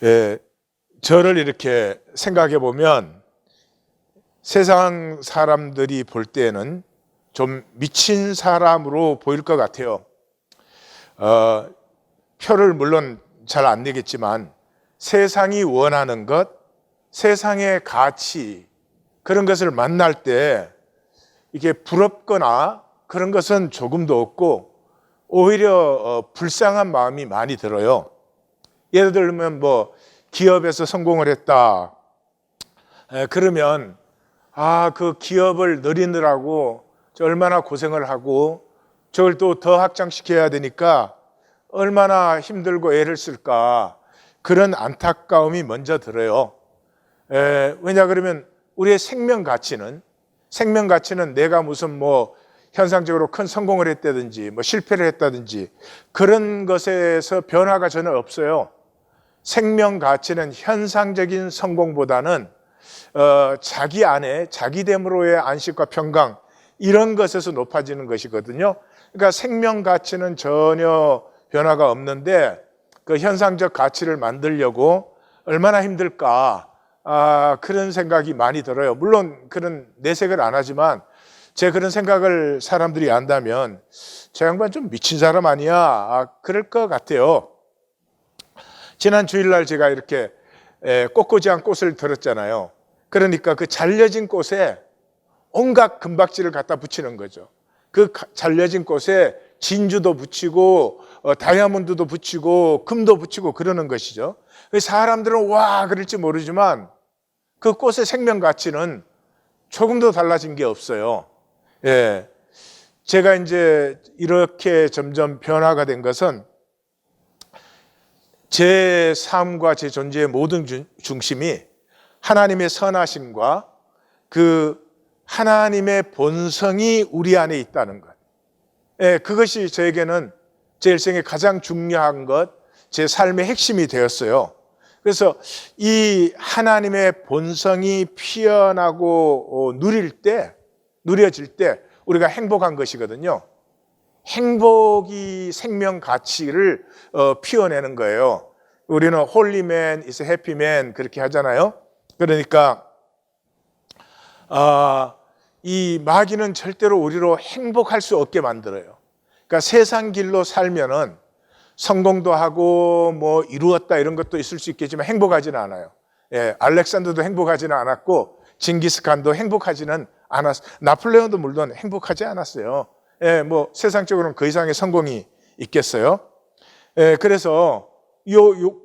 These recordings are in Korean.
예, 저를 이렇게 생각해 보면 세상 사람들이 볼 때는 좀 미친 사람으로 보일 것 같아요. 표를 물론 잘 안 내겠지만 세상이 원하는 것, 세상의 가치, 그런 것을 만날 때 이게 부럽거나 그런 것은 조금도 없고 오히려 불쌍한 마음이 많이 들어요. 예를 들면 뭐 기업에서 성공을 했다. 그러면 그 기업을 늘리느라고 얼마나 고생을 하고 저걸 또 더 확장시켜야 되니까 얼마나 힘들고 애를 쓸까, 그런 안타까움이 먼저 들어요. 왜냐 그러면 우리의 생명 가치는 내가 무슨 뭐 현상적으로 큰 성공을 했다든지 뭐 실패를 했다든지 그런 것에서 변화가 전혀 없어요. 생명 가치는 현상적인 성공보다는 자기 안에 자기됨으로의 안식과 평강, 이런 것에서 높아지는 것이거든요. 그러니까 생명 가치는 전혀 변화가 없는데 그 현상적 가치를 만들려고 얼마나 힘들까, 그런 생각이 많이 들어요. 물론 그런 내색을 안 하지만 제 그런 생각을 사람들이 안다면 저 양반 좀 미친 사람 아니야, 그럴 것 같아요. 지난 주일날 제가 이렇게 꽃꽂이한 꽃을 들었잖아요. 그러니까 그 잘려진 꽃에 온갖 금박지를 갖다 붙이는 거죠. 그 잘려진 꽃에 진주도 붙이고 다이아몬드도 붙이고 금도 붙이고 그러는 것이죠. 사람들은 와 그럴지 모르지만 그 꽃의 생명 가치는 조금도 달라진 게 없어요. 예. 제가 이제 이렇게 점점 변화가 된 것은 제 삶과 제 존재의 모든 중심이 하나님의 선하심과 그 하나님의 본성이 우리 안에 있다는 것. 그것이 저에게는 제 일생에 가장 중요한 것, 제 삶의 핵심이 되었어요. 그래서 이 하나님의 본성이 피어나고 누려질 때 우리가 행복한 것이거든요. 행복이 생명 가치를 피워내는 거예요. 우리는 홀리 맨 is a happy man 그렇게 하잖아요. 그러니까 이 마귀는 절대로 우리로 행복할 수 없게 만들어요. 그러니까 세상 길로 살면은 성공도 하고 뭐 이루었다 이런 것도 있을 수 있겠지만 행복하지는 않아요. 알렉산더도 행복하지는 않았고 징기스칸도 행복하지는 않았어요. 나폴레옹도 물론 행복하지 않았어요. 뭐 세상적으로는 그 이상의 성공이 있겠어요. 그래서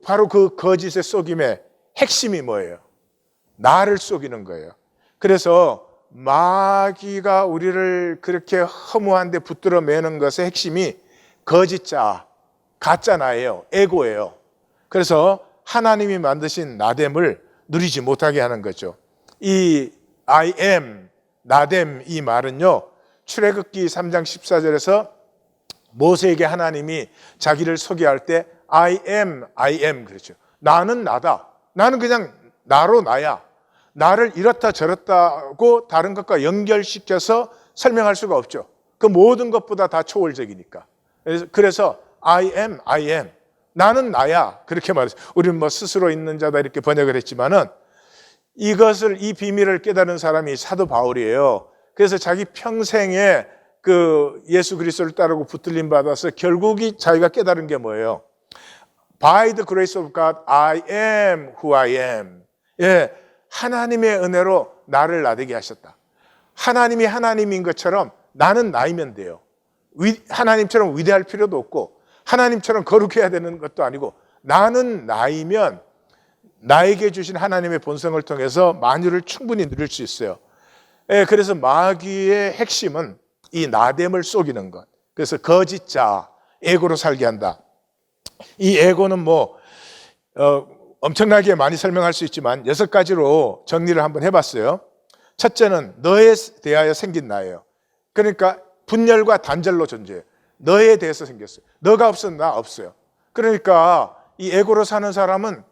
바로 그 거짓의 속임의 핵심이 뭐예요? 나를 속이는 거예요. 그래서 마귀가 우리를 그렇게 허무한 데 붙들어 매는 것의 핵심이 거짓자, 가짜 나예요. 에고예요. 그래서 하나님이 만드신 나됨을 누리지 못하게 하는 거죠. 이 I am, 나됨, 이 말은요, 출애굽기 3장 14절에서 모세에게 하나님이 자기를 소개할 때 I am 그렇죠. 나는 나다. 나는 그냥 나로 나야. 나를 이렇다 저렇다고 다른 것과 연결시켜서 설명할 수가 없죠. 그 모든 것보다 다 초월적이니까. 그래서 I am. 나는 나야. 그렇게 말했어요. 우리는 뭐 스스로 있는 자다 이렇게 번역을 했지만은 이 비밀을 깨달은 사람이 사도 바울이에요. 그래서 자기 평생에 그 예수 그리스도를 따르고 붙들림 받아서 결국이 자기가 깨달은 게 뭐예요? By the grace of God, I am who I am. 하나님의 은혜로 나를 나되게 하셨다. 하나님이 하나님인 것처럼 나는 나이면 돼요. 하나님처럼 위대할 필요도 없고 하나님처럼 거룩해야 되는 것도 아니고 나는 나이면 나에게 주신 하나님의 본성을 통해서 만유를 충분히 누릴 수 있어요. 그래서 마귀의 핵심은 이 나됨을 속이는 것. 그래서 거짓자, 에고로 살게 한다. 이 에고는 뭐 엄청나게 많이 설명할 수 있지만 6가지로 정리를 한번 해봤어요. 첫째는 너에 대하여 생긴 나예요. 그러니까 분열과 단절로 존재해요. 너에 대해서 생겼어요. 너가 없으면 나 없어요. 그러니까 이 에고로 사는 사람은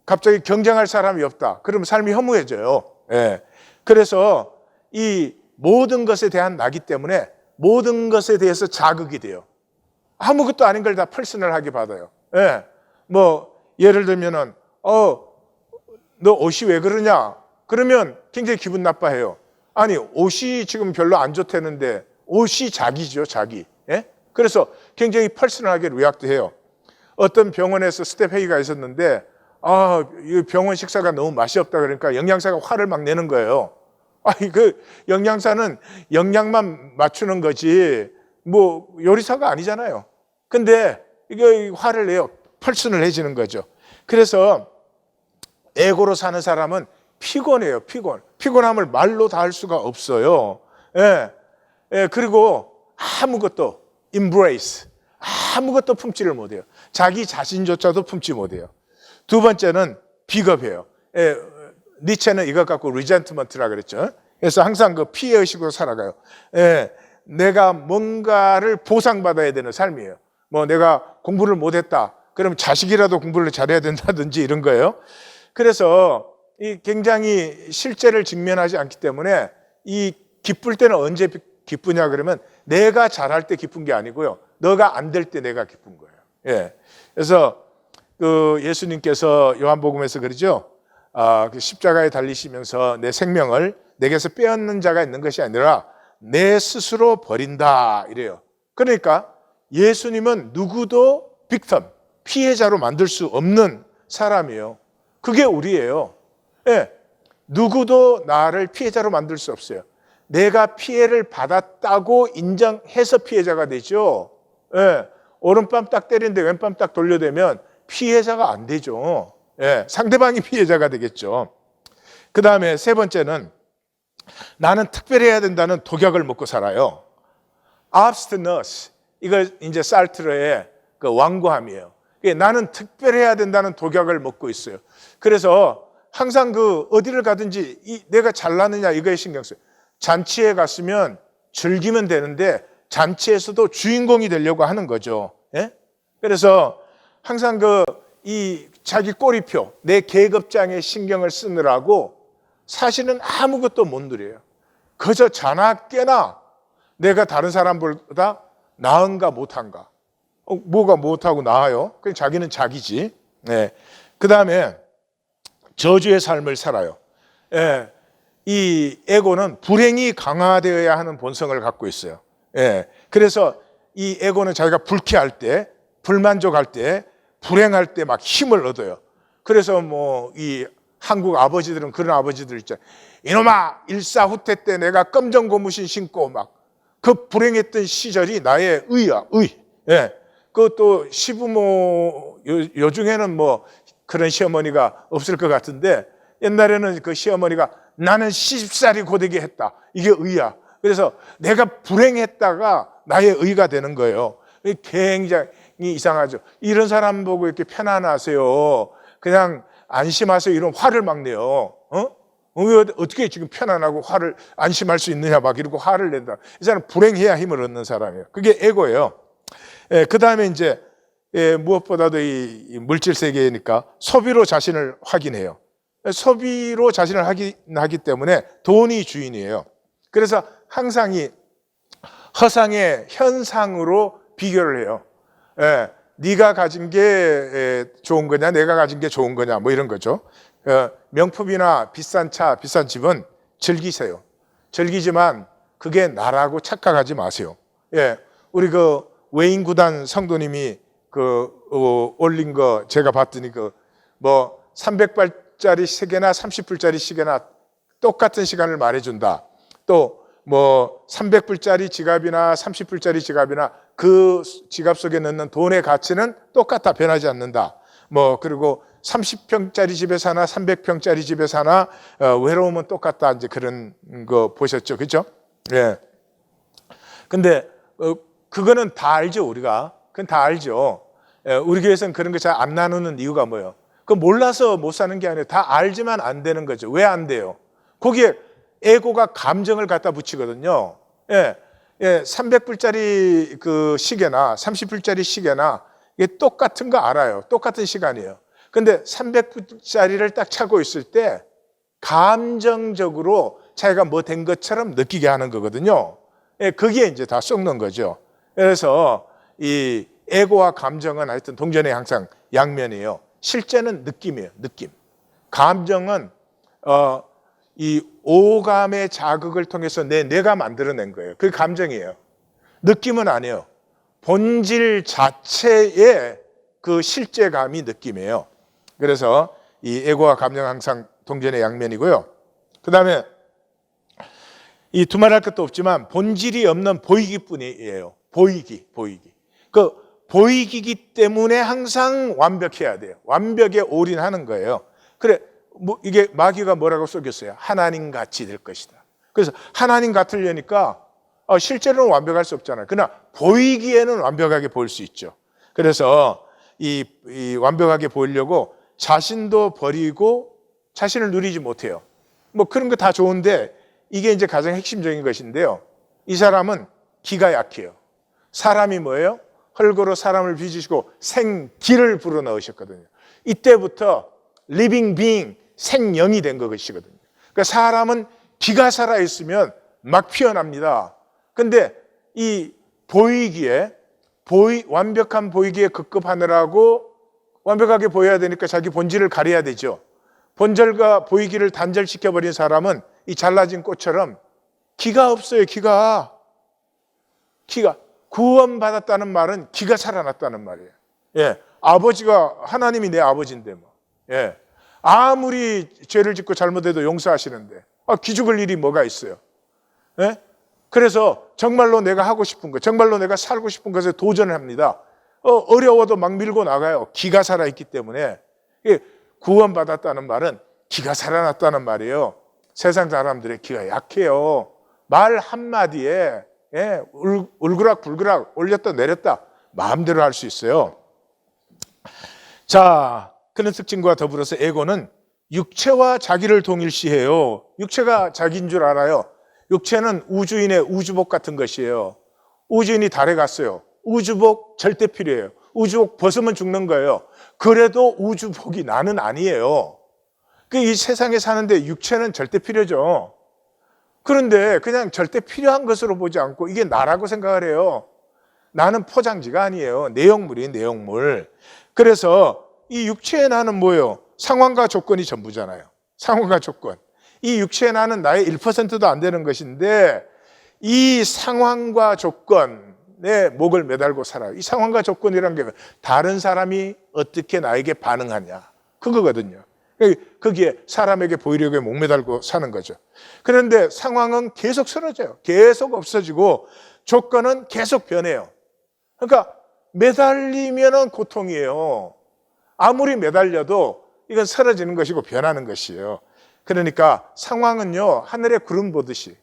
갑자기 경쟁할 사람이 없다. 그러면 삶이 허무해져요. 그래서 이 모든 것에 대한 나기 때문에 모든 것에 대해서 자극이 돼요. 아무것도 아닌 걸 다 퍼스널하게 받아요. 뭐 예를 들면은 너 옷이 왜 그러냐? 그러면 굉장히 기분 나빠해요. 아니, 옷이 지금 별로 안 좋다는데 옷이 자기죠, 자기. 예? 그래서 굉장히 퍼스널하게 리액트 해요. 어떤 병원에서 스텝 회의가 있었는데 이 병원 식사가 너무 맛이 없다 그러니까 영양사가 화를 막 내는 거예요. 그 영양사는 영양만 맞추는 거지 뭐 요리사가 아니잖아요. 근데 이거 화를 내요. 퍼스널해지는 거죠. 그래서 에고로 사는 사람은 피곤해요. 피곤함을 말로 다 할 수가 없어요. 그리고 아무것도 embrace, 아무것도 품지를 못해요. 자기 자신조차도 품지 못해요. 두 번째는 비겁해요. 니체는 이것 갖고 resentment라 그랬죠. 그래서 항상 그 피해의식으로 살아가요. 내가 뭔가를 보상받아야 되는 삶이에요. 뭐 내가 공부를 못했다. 그럼 자식이라도 공부를 잘해야 된다든지 이런 거예요. 그래서 이 굉장히 실제를 직면하지 않기 때문에 이 기쁠 때는 언제 기쁘냐 그러면 내가 잘할 때 기쁜 게 아니고요. 너가 안 될 때 내가 기쁜 거예요. 그래서 그 예수님께서 요한복음에서 그러죠. 그 십자가에 달리시면서 내 생명을 내게서 빼앗는 자가 있는 것이 아니라 내 스스로 버린다 이래요. 그러니까 예수님은 누구도 빅텀, 피해자로 만들 수 없는 사람이에요. 그게 우리예요. 누구도 나를 피해자로 만들 수 없어요. 내가 피해를 받았다고 인정해서 피해자가 되죠. 오른밤 딱 때리는데 왼밤 딱 돌려대면 피해자가 안 되죠. 상대방이 피해자가 되겠죠. 그 다음에 세 번째는 나는 특별해야 된다는 독약을 먹고 살아요. abstinence, 이거 이제 살트르의 그 완고함이에요. 나는 특별해야 된다는 독약을 먹고 있어요. 그래서 항상 그 어디를 가든지 내가 잘나느냐 이거에 신경 써요. 잔치에 갔으면 즐기면 되는데 잔치에서도 주인공이 되려고 하는 거죠. 그래서 항상 이 자기 꼬리표, 내 계급장에 신경을 쓰느라고 사실은 아무것도 못 누려요. 그저 자나 깨나 내가 다른 사람보다 나은가 못한가. 뭐가 못하고 나아요? 그냥 자기는 자기지. 그 다음에 저주의 삶을 살아요. 이 에고는 불행이 강화되어야 하는 본성을 갖고 있어요. 그래서 이 에고는 자기가 불쾌할 때, 불만족할 때, 불행할 때 막 힘을 얻어요. 그래서 뭐 이 한국 아버지들은 그런 아버지들 있잖아요. 이놈아, 일사후퇴 때 내가 검정 고무신 신고 막 그 불행했던 시절이 나의 의야, 의. 그것도 시부모 요중에는 뭐 그런 시어머니가 없을 것 같은데 옛날에는 그 시어머니가 나는 시집살이 고되게 했다. 이게 의야. 그래서 내가 불행했다가 나의 의가 되는 거예요. 굉장히 이상하죠. 이런 사람 보고 이렇게 편안하세요. 그냥 안심하세요. 이런 화를 막 내요. 어떻게 지금 편안하고 화를 안심할 수 있느냐 막 이러고 화를 낸다. 이 사람은 불행해야 힘을 얻는 사람이에요. 그게 에고예요. 그 다음에 이제 무엇보다도 이 물질 세계니까 소비로 자신을 확인해요. 소비로 자신을 확인하기 때문에 돈이 주인이에요. 그래서 항상 이 허상의 현상으로 비교를 해요. 네가 가진 게 좋은 거냐, 내가 가진 게 좋은 거냐, 뭐 이런 거죠. 명품이나 비싼 차, 비싼 집은 즐기세요. 즐기지만 그게 나라고 착각하지 마세요. 우리 그 외인 구단 성도님이 올린 거 제가 봤더니 뭐 300발짜리 시계나 30불짜리 시계나 똑같은 시간을 말해준다. 또 뭐 300불짜리 지갑이나 30불짜리 지갑이나 그 지갑 속에 넣는 돈의 가치는 똑같아, 변하지 않는다. 뭐 그리고 30평짜리 집에 사나 300평짜리 집에 사나 외로움은 똑같다. 이제 그런 거 보셨죠, 그렇죠? 근데 그거는 다 알죠, 우리가. 그건 다 알죠. 우리 교회에서는 그런 거 잘 안 나누는 이유가 뭐예요? 그 몰라서 못 사는 게 아니에요. 다 알지만 안 되는 거죠. 왜 안 돼요? 거기에 에고가 감정을 갖다 붙이거든요. 300불짜리 그 시계나 30불짜리 시계나 이게 똑같은 거 알아요. 똑같은 시간이에요. 근데 300불짜리를 딱 차고 있을 때 감정적으로 자기가 뭐 된 것처럼 느끼게 하는 거거든요. 그게 이제 다 썩는 거죠. 그래서 이 에고와 감정은 하여튼 동전의 항상 양면이에요. 실제는 느낌이에요. 느낌. 감정은 이 오감의 자극을 통해서 내 뇌가 만들어낸 거예요. 그게 감정이에요. 느낌은 아니에요. 본질 자체의 그 실제감이 느낌이에요. 그래서 이 에고와 감정은 항상 동전의 양면이고요. 그 다음에 이 두말할 것도 없지만 본질이 없는 보이기뿐이에요. 보이기. 그 보이기기 때문에 항상 완벽해야 돼요. 완벽에 올인하는 거예요. 그래, 뭐 이게 마귀가 뭐라고 속였어요? 하나님 같이 될 것이다. 그래서 하나님 같으려니까 실제로는 완벽할 수 없잖아요. 그러나 보이기에는 완벽하게 보일 수 있죠. 그래서 이 완벽하게 보이려고 자신도 버리고 자신을 누리지 못해요. 뭐 그런 거 다 좋은데 이게 이제 가장 핵심적인 것인데요. 이 사람은 기가 약해요. 사람이 뭐예요? 흙으로 사람을 빚으시고 생기를 불어넣으셨거든요. 이때부터 living being, 생명이 된 것이거든요. 그러니까 사람은 기가 살아있으면 막 피어납니다. 근데 이 보이기에, 완벽한 보이기에 급급하느라고 완벽하게 보여야 되니까 자기 본질을 가려야 되죠. 본질과 보이기를 단절시켜버린 사람은 이 잘라진 꽃처럼 기가 없어요. 기가. 구원받았다는 말은 기가 살아났다는 말이에요. 예, 아버지가 하나님이 내 아버지인데 뭐. 예, 아무리 죄를 짓고 잘못해도 용서하시는데 기죽을 일이 뭐가 있어요? 예? 그래서 정말로 내가 하고 싶은 것, 정말로 내가 살고 싶은 것에 도전을 합니다. 어려워도 막 밀고 나가요. 기가 살아있기 때문에. 예, 구원받았다는 말은 기가 살아났다는 말이에요. 세상 사람들의 기가 약해요. 말 한마디에 울그락불그락 올렸다 내렸다 마음대로 할 수 있어요. 자, 그런 특징과 더불어서 에고는 육체와 자기를 동일시해요. 육체가 자기인 줄 알아요. 육체는 우주인의 우주복 같은 것이에요. 우주인이 달에 갔어요. 우주복 절대 필요해요. 우주복 벗으면 죽는 거예요. 그래도 우주복이 나는 아니에요. 이 세상에 사는데 육체는 절대 필요죠. 그런데 그냥 절대 필요한 것으로 보지 않고 이게 나라고 생각을 해요. 나는 포장지가 아니에요. 내용물이에요, 내용물. 그래서 이 육체의 나는 뭐예요? 상황과 조건이 전부잖아요. 상황과 조건. 이 육체의 나는 나의 1%도 안 되는 것인데 이 상황과 조건에 목을 매달고 살아요. 이 상황과 조건이라는 게 다른 사람이 어떻게 나에게 반응하냐. 그거거든요. 거기에 사람에게 보이려고 목매달고 사는 거죠. 그런데 상황은 계속 쓰러져요. 계속 없어지고 조건은 계속 변해요. 그러니까 매달리면 고통이에요. 아무리 매달려도 이건 쓰러지는 것이고 변하는 것이에요. 그러니까 상황은요, 하늘에 구름 보듯이.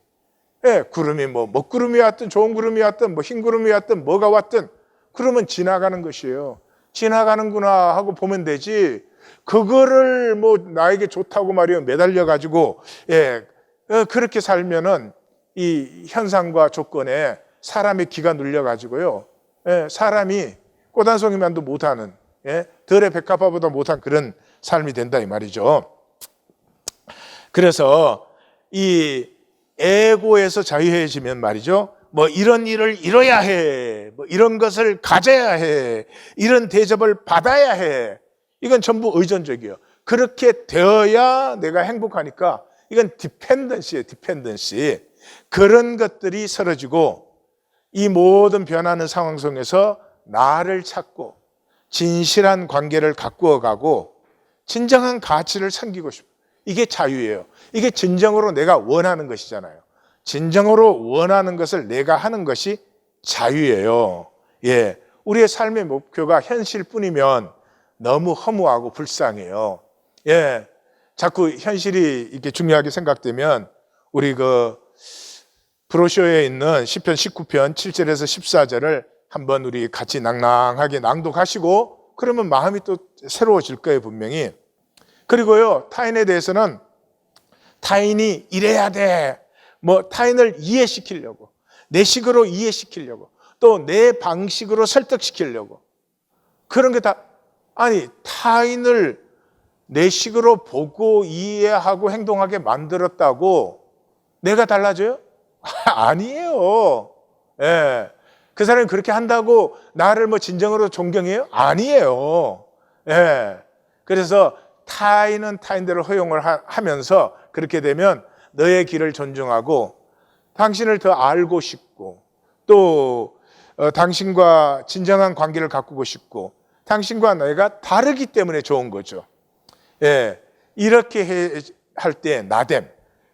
예, 구름이 뭐 먹구름이 왔든 좋은 구름이 왔든 뭐 흰 구름이 왔든 뭐가 왔든 구름은 지나가는 것이에요. 지나가는구나 하고 보면 되지. 그거를 뭐 나에게 좋다고 말이요 매달려 가지고 그렇게 살면은 이 현상과 조건에 사람의 기가 눌려 가지고요. 사람이 꽃 한 송이만도 못하는 들의 백합화보다 못한 그런 삶이 된다 이 말이죠. 그래서 이 에고에서 자유해지면 말이죠. 뭐 이런 일을 이뤄야 해. 뭐 이런 것을 가져야 해. 이런 대접을 받아야 해. 이건 전부 의존적이에요. 그렇게 되어야 내가 행복하니까 이건 디펜던시예요. 디펜던시. 그런 것들이 사라지고 이 모든 변하는 상황 속에서 나를 찾고 진실한 관계를 가꾸어 가고 진정한 가치를 섬기고 싶어요. 이게 자유예요. 이게 진정으로 내가 원하는 것이잖아요. 진정으로 원하는 것을 내가 하는 것이 자유예요. 예, 우리의 삶의 목표가 현실뿐이면 너무 허무하고 불쌍해요. 예, 자꾸 현실이 이렇게 중요하게 생각되면 우리 그 브로셔에 있는 시편 19편 7절에서 14절을 한번 우리 같이 낭낭하게 낭독하시고 그러면 마음이 또 새로워질 거예요, 분명히. 그리고요, 타인에 대해서는 타인이 이래야 돼. 뭐 타인을 이해시키려고, 내 식으로 이해시키려고, 또 내 방식으로 설득시키려고. 그런 게 다, 아니, 타인을 내 식으로 보고 이해하고 행동하게 만들었다고 내가 달라져요? 아니에요. 예. 그 사람이 그렇게 한다고 나를 뭐 진정으로 존경해요? 아니에요. 예. 그래서 타인은 타인대로 허용을 하면서 그렇게 되면 너의 길을 존중하고 당신을 더 알고 싶고 또 당신과 진정한 관계를 가꾸고 싶고 당신과 내가 다르기 때문에 좋은 거죠. 예, 이렇게 할 때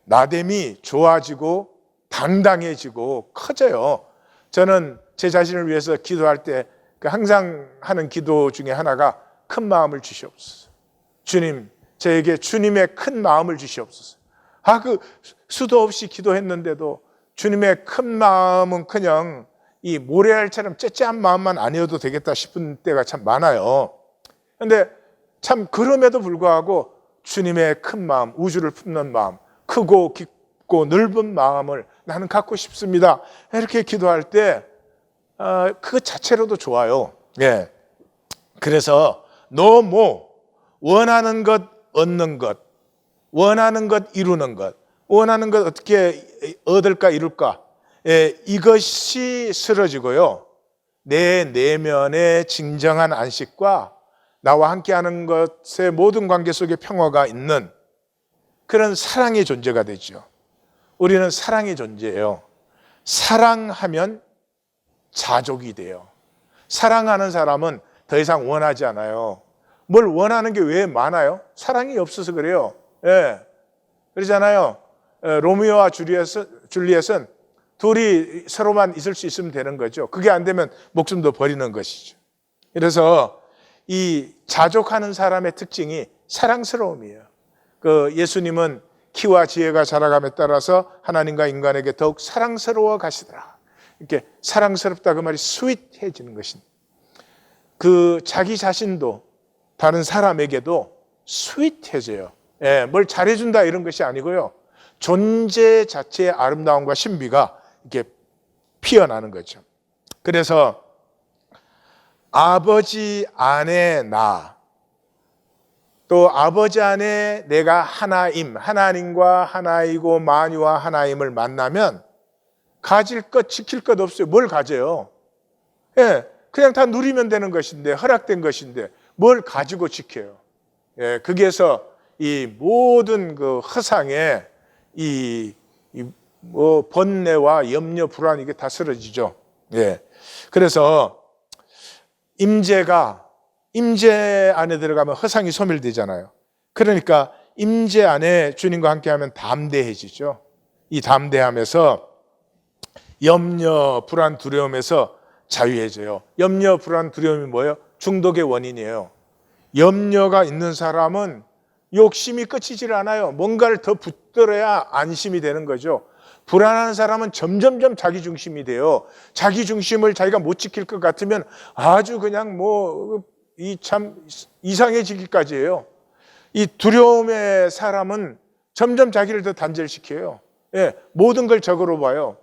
나됨이 좋아지고 당당해지고 커져요. 저는 제 자신을 위해서 기도할 때 항상 하는 기도 중에 하나가 큰 마음을 주시옵소서. 주님, 저에게 주님의 큰 마음을 주시옵소서. 그 수도 없이 기도했는데도 주님의 큰 마음은 그냥 이 모래알처럼 째째한 마음만 아니어도 되겠다 싶은 때가 참 많아요. 그런데 참 그럼에도 불구하고 주님의 큰 마음, 우주를 품는 마음, 크고 깊고 넓은 마음을 나는 갖고 싶습니다. 이렇게 기도할 때 그 자체로도 좋아요. 예. 그래서 원하는 것 얻는 것, 원하는 것 이루는 것, 원하는 것 어떻게 얻을까 이룰까, 예, 이것이 쓰러지고요. 내 내면의 진정한 안식과 나와 함께하는 것의 모든 관계 속에 평화가 있는 그런 사랑의 존재가 되죠. 우리는 사랑의 존재예요. 사랑하면 자족이 돼요. 사랑하는 사람은 더 이상 원하지 않아요. 뭘 원하는 게 왜 많아요? 사랑이 없어서 그래요. 예. 그러잖아요. 로미오와 줄리엣은 둘이 서로만 있을 수 있으면 되는 거죠. 그게 안 되면 목숨도 버리는 것이죠. 그래서 이 자족하는 사람의 특징이 사랑스러움이에요. 예수님은 키와 지혜가 자라감에 따라서 하나님과 인간에게 더욱 사랑스러워 가시더라. 이렇게 사랑스럽다 그 말이 스윗해지는 것입니다. 자기 자신도 다른 사람에게도 스윗해져요. 예, 뭘 잘해준다 이런 것이 아니고요. 존재 자체의 아름다움과 신비가 이렇게 피어나는 거죠. 그래서 아버지 안에 나, 또 아버지 안에 내가 하나님과 하나이고 만유와 하나임을 만나면 가질 것, 지킬 것 없어요. 뭘 가져요? 예, 그냥 다 누리면 되는 것인데, 허락된 것인데 뭘 가지고 지켜요? 예, 거기에서 이 모든 그 허상의 번뇌와 염려, 불안 이게 다 쓰러지죠. 예, 그래서 임재 안에 들어가면 허상이 소멸되잖아요. 그러니까 임재 안에 주님과 함께하면 담대해지죠. 이 담대함에서 염려, 불안, 두려움에서 자유해져요. 염려, 불안, 두려움이 뭐예요? 중독의 원인이에요. 염려가 있는 사람은 욕심이 끝이질 않아요. 뭔가를 더 붙들어야 안심이 되는 거죠. 불안한 사람은 점점점 자기중심이 돼요. 자기중심을 자기가 못 지킬 것 같으면 아주 그냥 참 이상해지기까지 해요. 이 두려움의 사람은 점점 자기를 더 단절시켜요. 예, 모든 걸 적으로 봐요.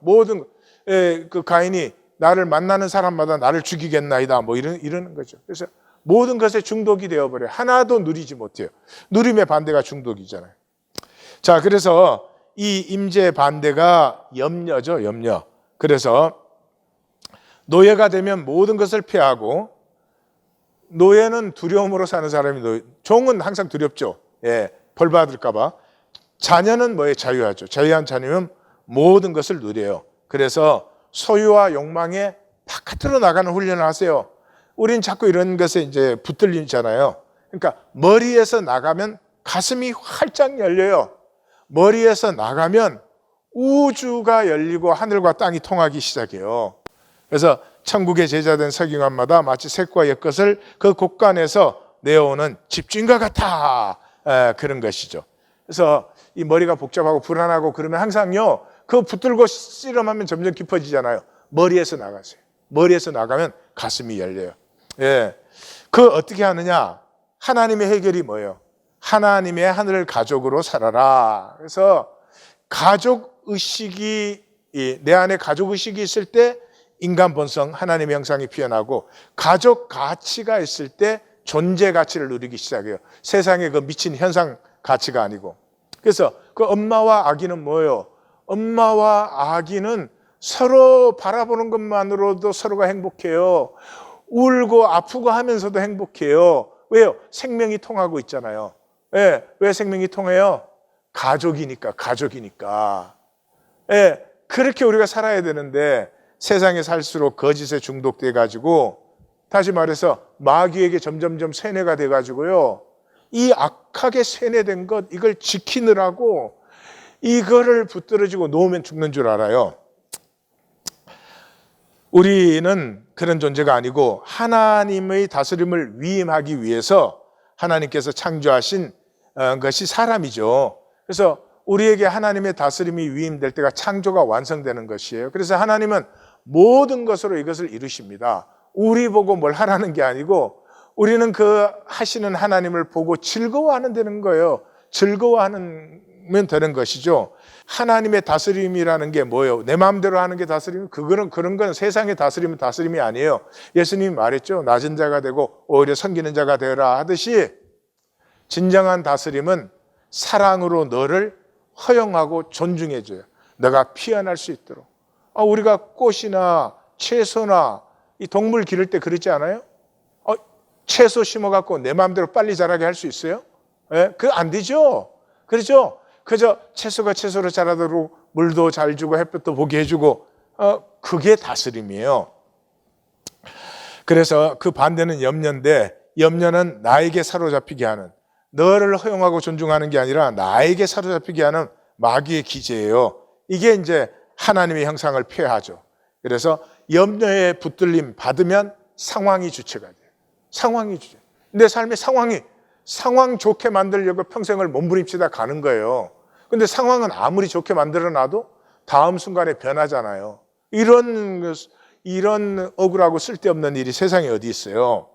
그 가인이 나를 만나는 사람마다 나를 죽이겠나이다 이러는 거죠. 그래서 모든 것에 중독이 되어버려요. 하나도 누리지 못해요. 누림의 반대가 중독이잖아요. 자, 그래서 이 임재의 반대가 염려죠. 염려. 그래서 노예가 되면 모든 것을 피하고, 노예는 두려움으로 사는 사람이 종은 항상 두렵죠. 예, 벌 받을까 봐. 자녀는 뭐에 자유하죠. 자유한 자녀는 모든 것을 누려요. 그래서 소유와 욕망에 바깥으로 나가는 훈련을 하세요. 우린 자꾸 이런 것에 이제 붙들리잖아요. 그러니까 머리에서 나가면 가슴이 활짝 열려요. 머리에서 나가면 우주가 열리고 하늘과 땅이 통하기 시작해요. 그래서 천국의 제자된 서기관마다 마치 색과 옛것을 그 곳간에서 내어오는 집주인과 같아. 그런 것이죠. 그래서 이 머리가 복잡하고 불안하고 그러면 항상요, 그 붙들고 씨름하면 점점 깊어지잖아요. 머리에서 나가세요. 머리에서 나가면 가슴이 열려요. 예, 어떻게 하느냐? 하나님의 해결이 뭐예요? 하나님의 하늘 가족으로 살아라. 그래서 내 안에 가족 의식이 있을 때 인간 본성, 하나님의 형상이 피어나고, 가족 가치가 있을 때 존재 가치를 누리기 시작해요. 세상의 그 미친 현상 가치가 아니고. 그래서 그 엄마와 아기는 뭐예요? 엄마와 아기는 서로 바라보는 것만으로도 서로가 행복해요. 울고 아프고 하면서도 행복해요. 왜요? 생명이 통하고 있잖아요. 예, 왜 생명이 통해요? 가족이니까, 가족이니까. 예, 그렇게 우리가 살아야 되는데 세상에 살수록 거짓에 중독돼 가지고, 다시 말해서 마귀에게 점점점 세뇌가 돼 가지고요, 이 악하게 세뇌된 것, 이걸 지키느라고 이거를 붙들어지고 놓으면 죽는 줄 알아요. 우리는 그런 존재가 아니고 하나님의 다스림을 위임하기 위해서 하나님께서 창조하신 것이 사람이죠. 그래서 우리에게 하나님의 다스림이 위임될 때가 창조가 완성되는 것이에요. 그래서 하나님은 모든 것으로 이것을 이루십니다. 우리 보고 뭘 하라는 게 아니고 우리는 그 하시는 하나님을 보고 즐거워하면 되는 거예요. 즐거워하면 되는 것이죠. 하나님의 다스림이라는 게 뭐예요? 내 마음대로 하는 게 다스림? 그런 건 세상의 다스림은 다스림이 아니에요. 예수님이 말했죠. 낮은 자가 되고 오히려 섬기는 자가 되어라 하듯이, 진정한 다스림은 사랑으로 너를 허용하고 존중해줘요. 너가 피어날 수 있도록. 우리가 꽃이나 채소나 이 동물 기를 때 그러지 않아요? 채소 심어갖고 내 마음대로 빨리 자라게 할 수 있어요? 예? 그거 안 되죠? 그렇죠? 그저 채소가 채소로 자라도록 물도 잘 주고 햇볕도 보게 해주고, 그게 다스림이에요. 그래서 그 반대는 염려인데, 염려는 나에게 사로잡히게 하는, 너를 허용하고 존중하는 게 아니라 나에게 사로잡히게 하는 마귀의 기제예요. 이게 이제 하나님의 형상을 폐하죠. 그래서 염려에 붙들림 받으면 상황이 주체가 돼요. 상황이 주체. 내 삶의 상황 좋게 만들려고 평생을 몸부림치다 가는 거예요. 근데 상황은 아무리 좋게 만들어놔도 다음 순간에 변하잖아요. 이런 억울하고 쓸데없는 일이 세상에 어디 있어요.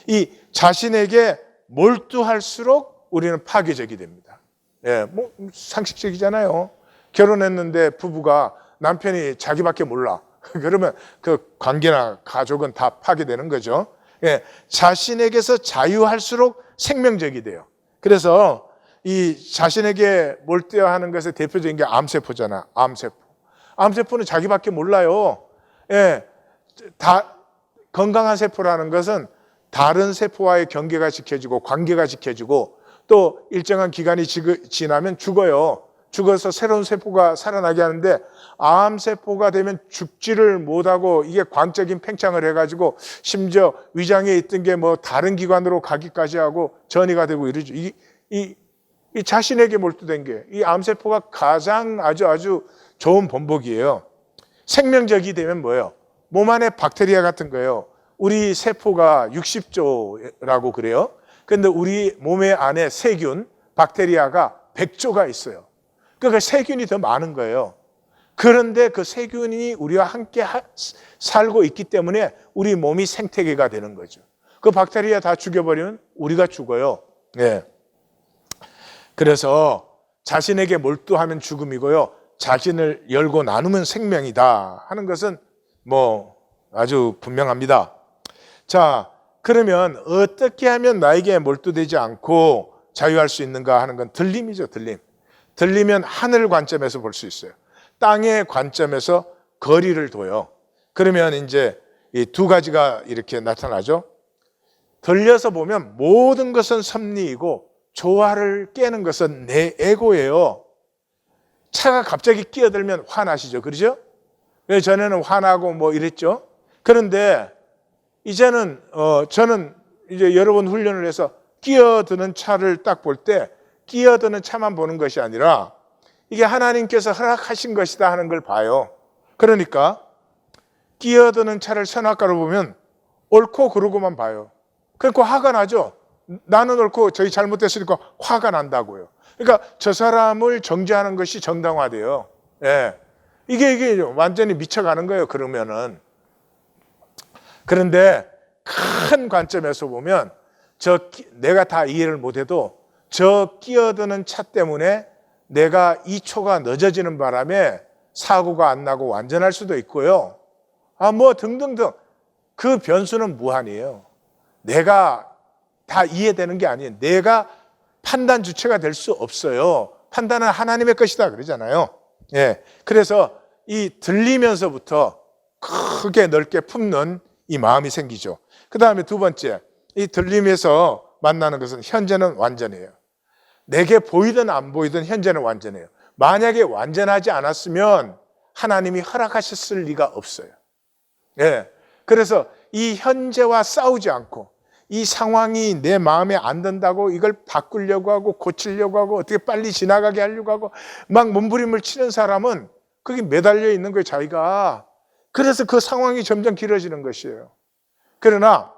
이 자신에게 몰두할수록 우리는 파괴적이 됩니다. 예, 뭐 상식적이잖아요. 결혼했는데 부부가 남편이 자기밖에 몰라. 그러면 그 관계나 가족은 다 파괴되는 거죠. 예, 자신에게서 자유할수록 생명적이 돼요. 그래서 이 자신에게 몰두해야 하는 것의 대표적인 게 암세포잖아. 암세포는 자기밖에 몰라요. 예, 다 건강한 세포라는 것은 다른 세포와의 경계가 지켜지고 관계가 지켜지고 또 일정한 기간이 지나면 죽어요. 죽어서 새로운 세포가 살아나게 하는데, 암세포가 되면 죽지를 못하고 이게 광적인 팽창을 해가지고 심지어 위장에 있던 게 뭐 다른 기관으로 가기까지 하고 전이가 되고 이러죠. 이 자신에게 몰두된 게 이 암세포가 가장 아주 좋은 본보기예요. 생명적이 되면 뭐예요? 몸 안에 박테리아 같은 거예요. 우리 세포가 60조라고 그래요. 근데 우리 몸의 안에 세균, 박테리아가 100조가 있어요. 그러니까 세균이 더 많은 거예요. 그런데 그 세균이 우리와 함께 살고 있기 때문에 우리 몸이 생태계가 되는 거죠. 그 박테리아 다 죽여버리면 우리가 죽어요. 네. 그래서 자신에게 몰두하면 죽음이고요, 자신을 열고 나누면 생명이다 하는 것은 뭐 아주 분명합니다. 자, 그러면 어떻게 하면 나에게 몰두되지 않고 자유할 수 있는가 하는 건 들림이죠. 들리면 하늘 관점에서 볼 수 있어요. 땅의 관점에서 거리를 둬요. 그러면 이제 이 두 가지가 이렇게 나타나죠. 들려서 보면 모든 것은 섭리이고 조화를 깨는 것은 내 에고예요. 차가 갑자기 끼어들면 화나시죠. 그러죠? 전에는 화나고 뭐 이랬죠. 그런데 이제는 저는 이제 여러 번 훈련을 해서 끼어드는 차를 딱 볼 때 끼어드는 차만 보는 것이 아니라 이게 하나님께서 허락하신 것이다 하는 걸 봐요. 그러니까 끼어드는 차를 선악과로 보면 옳고 그르고만 봐요. 그러니까 화가 나죠. 나는 옳고 저희 잘못됐으니까 화가 난다고요. 그러니까 저 사람을 정죄하는 것이 정당화돼요. 예. 이게 완전히 미쳐가는 거예요. 그러면은. 그런데 큰 관점에서 보면 내가 다 이해를 못해도 저 끼어드는 차 때문에 내가 2초가 늦어지는 바람에 사고가 안 나고 완전할 수도 있고요. 뭐 등등등. 그 변수는 무한이에요. 내가 다 이해되는 게 아니에요. 내가 판단 주체가 될 수 없어요. 판단은 하나님의 것이다 그러잖아요. 예. 그래서 이 들리면서부터 크게 넓게 품는 이 마음이 생기죠. 그 다음에 두 번째, 이 들림에서 만나는 것은 현재는 완전해요. 내게 보이든 안 보이든 현재는 완전해요. 만약에 완전하지 않았으면 하나님이 허락하셨을 리가 없어요. 예. 그래서 이 현재와 싸우지 않고 이 상황이 내 마음에 안 든다고 이걸 바꾸려고 하고 고치려고 하고 어떻게 빨리 지나가게 하려고 하고 막 몸부림을 치는 사람은 거기 매달려 있는 거예요, 자기가. 그래서 그 상황이 점점 길어지는 것이에요. 그러나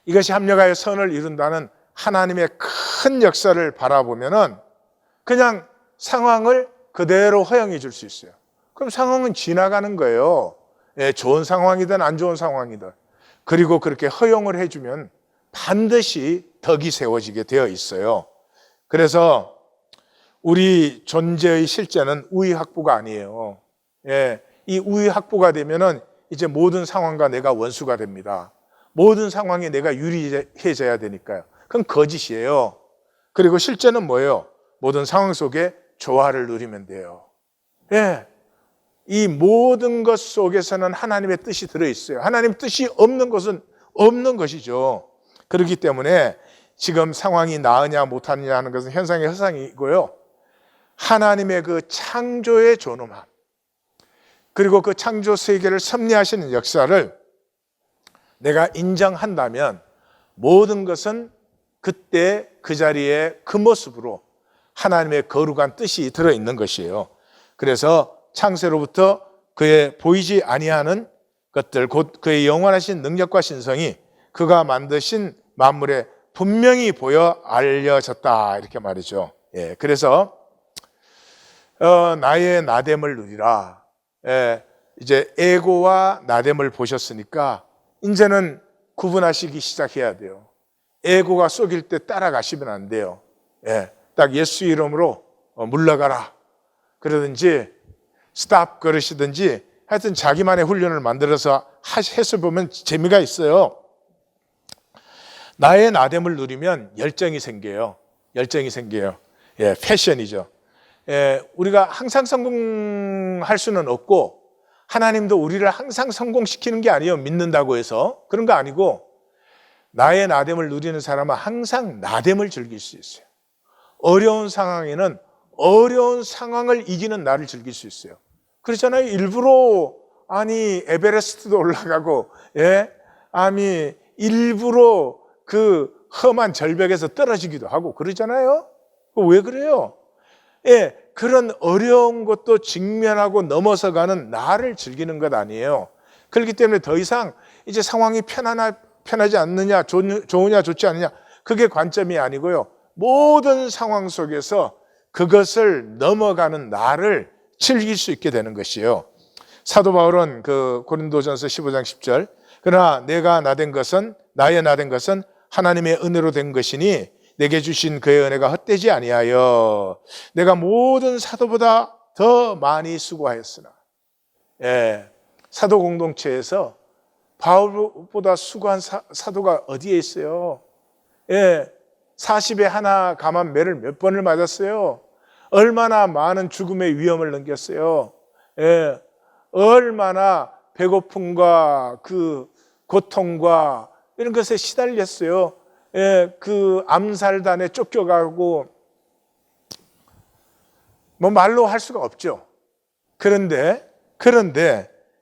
이것이 합력하여 선을 이룬다는 하나님의 큰 역사를 바라보면은 그냥 상황을 그대로 허용해 줄 수 있어요. 그럼 상황은 지나가는 거예요. 예, 좋은 상황이든 안 좋은 상황이든. 그리고 그렇게 허용을 해주면 반드시 덕이 세워지게 되어 있어요. 그래서 우리 존재의 실제는 우위학부가 아니에요. 예, 이 우위학부가 되면은 이제 모든 상황과 내가 원수가 됩니다. 모든 상황에 내가 유리해져야 되니까요. 그건 거짓이에요. 그리고 실제는 뭐예요? 모든 상황 속에 조화를 누리면 돼요. 예, 이 모든 것 속에서는 하나님의 뜻이 들어있어요. 하나님 뜻이 없는 것은 없는 것이죠. 그렇기 때문에 지금 상황이 나으냐 못하느냐 하는 것은 현상의 허상이고요. 하나님의 그 창조의 존엄함, 그리고 그 창조 세계를 섭리하시는 역사를 내가 인정한다면 모든 것은 그때 그 자리에 그 모습으로 하나님의 거룩한 뜻이 들어있는 것이에요. 그래서 창세로부터 그의 보이지 아니하는 것들, 곧 그의 영원하신 능력과 신성이 그가 만드신 만물에 분명히 보여 알려졌다, 이렇게 말이죠. 예, 그래서 나의 나됨을 누리라. 예, 이제 에고와 나됨을 보셨으니까 이제는 구분하시기 시작해야 돼요. 에고가 속일 때 따라가시면 안 돼요. 예, 딱 예수 이름으로 물러가라 그러든지 스탑 그러시든지 하여튼 자기만의 훈련을 만들어서 해서 보면 재미가 있어요. 나의 나됨을 누리면 열정이 생겨요. 열정이 생겨요. 예, 패션이죠. 예, 우리가 항상 성공할 수는 없고 하나님도 우리를 항상 성공시키는 게 아니에요. 믿는다고 해서. 그런 거 아니고 나의 나됨을 누리는 사람은 항상 나됨을 즐길 수 있어요. 어려운 상황에는 어려운 상황을 이기는 나를 즐길 수 있어요. 그렇잖아요. 일부러 에베레스트도 올라가고, 예, 일부러 그 험한 절벽에서 떨어지기도 하고 그러잖아요. 왜 그래요? 예, 그런 어려운 것도 직면하고 넘어서가는 나를 즐기는 것 아니에요. 그렇기 때문에 더 이상 이제 상황이 편하지 않느냐, 좋으냐, 좋지 않느냐, 그게 관점이 아니고요. 모든 상황 속에서 그것을 넘어가는 나를 즐길 수 있게 되는 것이에요. 사도 바울은 그 고린도전서 15장 10절, 그러나 내가 나된 것은, 나의 나된 것은 하나님의 은혜로 된 것이니 내게 주신 그의 은혜가 헛되지 아니하여 내가 모든 사도보다 더 많이 수고하였으나. 예, 사도 공동체에서 바울보다 수고한 사도가 어디에 있어요? 예, 40에 하나 감한 매를 몇 번을 맞았어요. 얼마나 많은 죽음의 위험을 넘겼어요. 예, 얼마나 배고픔과 그 고통과 이런 것에 시달렸어요. 예, 그 암살단에 쫓겨가고 뭐 말로 할 수가 없죠. 그런데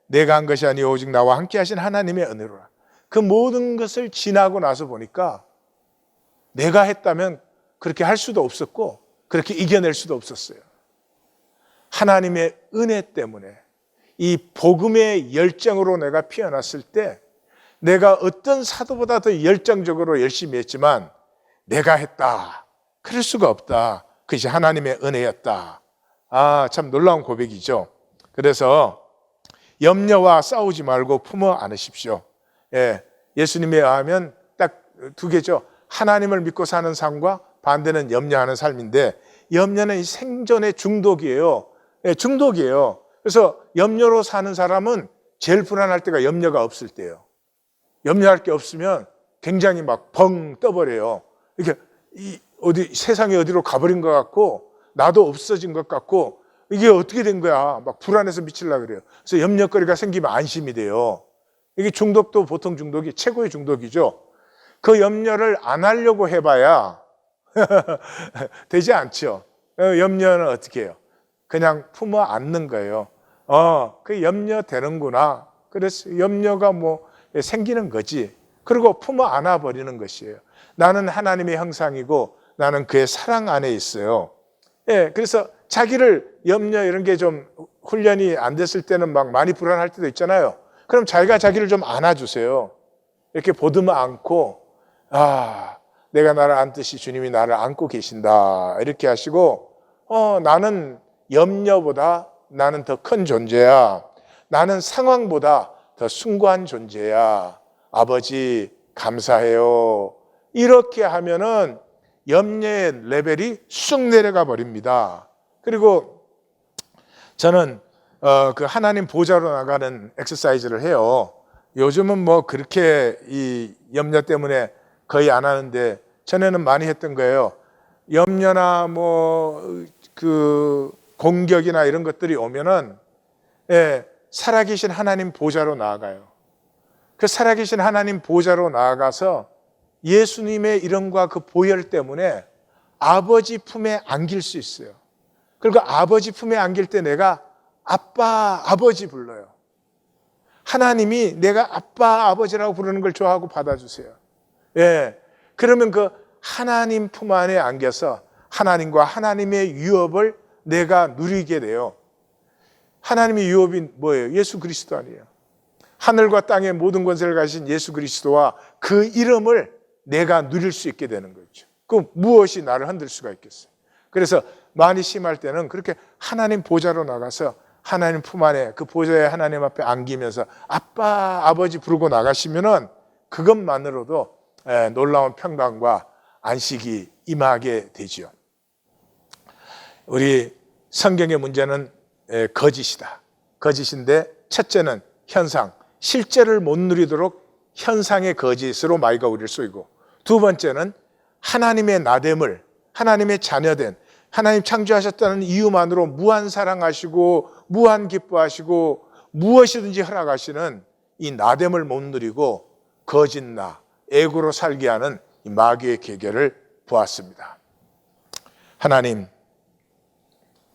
내가 한 것이 아니오 오직 나와 함께 하신 하나님의 은혜로라. 그 모든 것을 지나고 나서 보니까 내가 했다면 그렇게 할 수도 없었고 그렇게 이겨낼 수도 없었어요. 하나님의 은혜 때문에 이 복음의 열정으로 내가 피어났을 때 내가 어떤 사도보다 더 열정적으로 열심히 했지만 내가 했다, 그럴 수가 없다. 그것이 하나님의 은혜였다. 참 놀라운 고백이죠. 그래서 염려와 싸우지 말고 품어 안으십시오. 예, 예수님에 의하면 딱 두 개죠. 하나님을 믿고 사는 삶과 반대는 염려하는 삶인데, 염려는 생존의 중독이에요. 예, 중독이에요. 그래서 염려로 사는 사람은 제일 불안할 때가 염려가 없을 때예요. 염려할 게 없으면 굉장히 막 벙 떠버려요. 이렇게 세상이 어디로 가버린 것 같고 나도 없어진 것 같고 이게 어떻게 된 거야? 막 불안해서 미치려고 그래요. 그래서 염려거리가 생기면 안심이 돼요. 이게 중독도 보통 중독이 최고의 중독이죠. 그 염려를 안 하려고 해봐야 되지 않죠. 염려는 어떻게 해요? 그냥 품어 안는 거예요. 그 염려 되는구나. 그래서 염려가 뭐 생기는 거지. 그리고 품어 안아 버리는 것이에요. 나는 하나님의 형상이고 나는 그의 사랑 안에 있어요. 예, 그래서 자기를 염려 이런 게 좀 훈련이 안 됐을 때는 막 많이 불안할 때도 있잖아요. 그럼 자기가 자기를 좀 안아주세요. 이렇게 보듬어 안고, 내가 나를 안듯이 주님이 나를 안고 계신다. 이렇게 하시고, 나는 염려보다 나는 더 큰 존재야. 나는 상황보다 더 숭고한 존재야. 아버지, 감사해요. 이렇게 하면은 염려의 레벨이 쑥 내려가 버립니다. 그리고 저는 그 하나님 보좌로 나가는 엑서사이즈를 해요. 요즘은 뭐 그렇게 이 염려 때문에 거의 안 하는데 전에는 많이 했던 거예요. 염려나 뭐 그 공격이나 이런 것들이 오면은 살아계신 하나님 보좌로 나아가요. 그 살아계신 하나님 보좌로 나아가서 예수님의 이름과 그 보혈 때문에 아버지 품에 안길 수 있어요. 그리고 아버지 품에 안길 때 내가 아빠, 아버지 불러요. 하나님이 내가 아빠, 아버지라고 부르는 걸 좋아하고 받아주세요. 그러면 그 하나님 품 안에 안겨서 하나님과 하나님의 유업을 내가 누리게 돼요. 하나님의 유업이 뭐예요? 예수 그리스도 아니에요. 하늘과 땅의 모든 권세를 가진 예수 그리스도와 그 이름을 내가 누릴 수 있게 되는 거죠. 그럼 무엇이 나를 흔들 수가 있겠어요? 그래서 많이 심할 때는 그렇게 하나님 보좌로 나가서 하나님 품 안에 그 보좌에 하나님 앞에 안기면서 아빠, 아버지 부르고 나가시면은 그것만으로도 놀라운 평강과 안식이 임하게 되지요. 우리 성경의 문제는 거짓이다. 거짓인데 첫째는 현상, 실제를 못 누리도록 현상의 거짓으로 마귀가 우리를 쏘이고, 두 번째는 하나님의 나됨을, 하나님의 자녀된, 하나님 창조하셨다는 이유만으로 무한 사랑하시고 무한 기뻐하시고 무엇이든지 허락하시는 이 나됨을 못 누리고 거짓나 애고로 살게 하는 이 마귀의 계계를 보았습니다. 하나님,